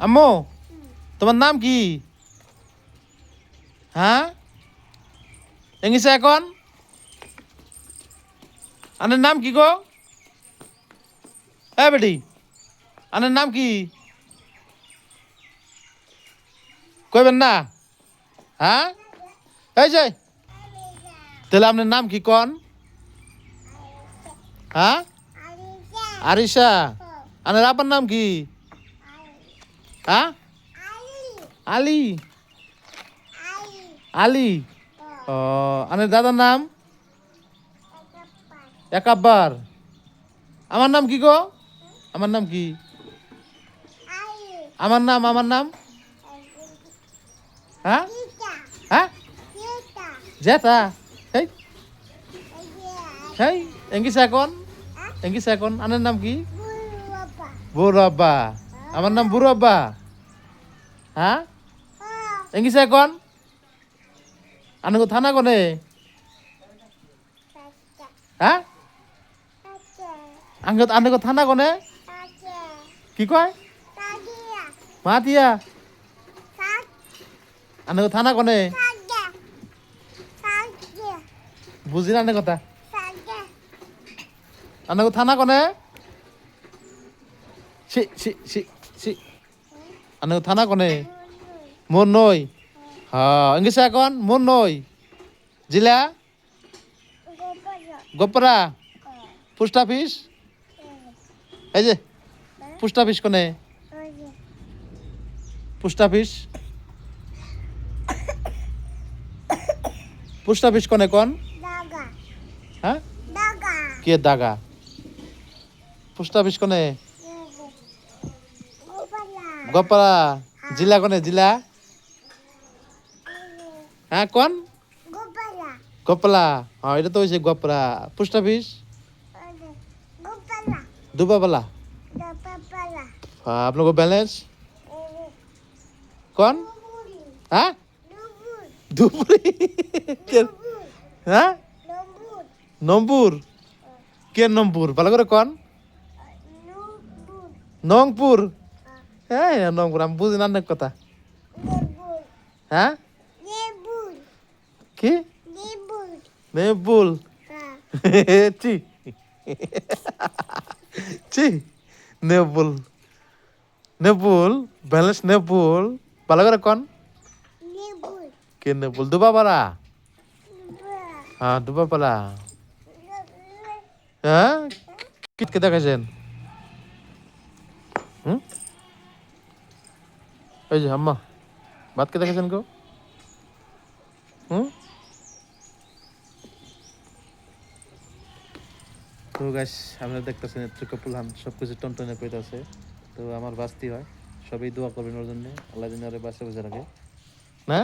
আম্মু তোমার নাম কি? হ্যাঁ এঙ্গিছে এখন আনের নাম কি গো? হ্যাঁ বেটি আনের নাম কি কইবেন না? হ্যাঁ এই যে তাহলে আপনার নাম কি কন? হ্যাঁ আরিশা। আনের আপনার নাম কি? হ্যাঁ আলী। আলী ও আনের দাদার নাম একাব্বার। আমার নাম কি গো? আমার নাম কি? আমার নাম হ্যাঁ হ্যাঁ জেঠা। হেই হেই এঙ্গিসা এখন এঙ্গিসা এখন আনের নাম কি? বুড়ো আব্বা। আমার নাম বুড়ো আব্বা। হ্যাঁ এঙ্গিসা এখন আনগো থানা কোনে? হ্যাঁ আনগো থানা কোনে? কি কয় মাতিয়া আনগো থানা কোনে? বুঝি না কথা আনগো থানা কোনে? সি সি সি সি আনগো থানা কোনে? মোর নই। হ্যাঁ ইংলিশে এখন মোর নই জিলা গোপরা পোস্ট অফিস। এই যে পোস্ট অফিস কোনে? পোস্ট অফিস পোস্ট অফিস কোনে কোন? হ্যাঁ কে দাগা? পোস্ট অফিস কোনে? গোপারা জিলা কোনে? জিলা হ্যাঁ কোন? গোপালা। হ্যাঁ এটা তো হয়েছে গোপারা। Post office দুবাবালা। আপনার ব্যালেন্স কোন? হ্যাঁ ধুবুরি হ্যাঁ নম্বর কে নম্বর ভালো করে কোন? নংপুর। হ্যাঁ নংপুর আমি বুঝি না অনেক কথা। হ্যাঁ কি নেবুল চি চি নেবুল নেবুল ব্যালেন্স নেবুল ভালো করে কোন? কে নেবুল দুবাপাড়া। হ্যাঁ দুবাপাড়া। হ্যাঁ কিটকে দেখাছেন? এই যে আম্মা ভাত কে দেখেছেন গো? তো গাইস আপনারা দেখতেছেন ত্রিকপুলহান সব কিছু টনটনে কইতাছে। তো আমার বাস্তি হয় সবই দোয়া করবেন ওর জন্য আল্লাহ দিন আরে বাসে বুঝে রাখে না।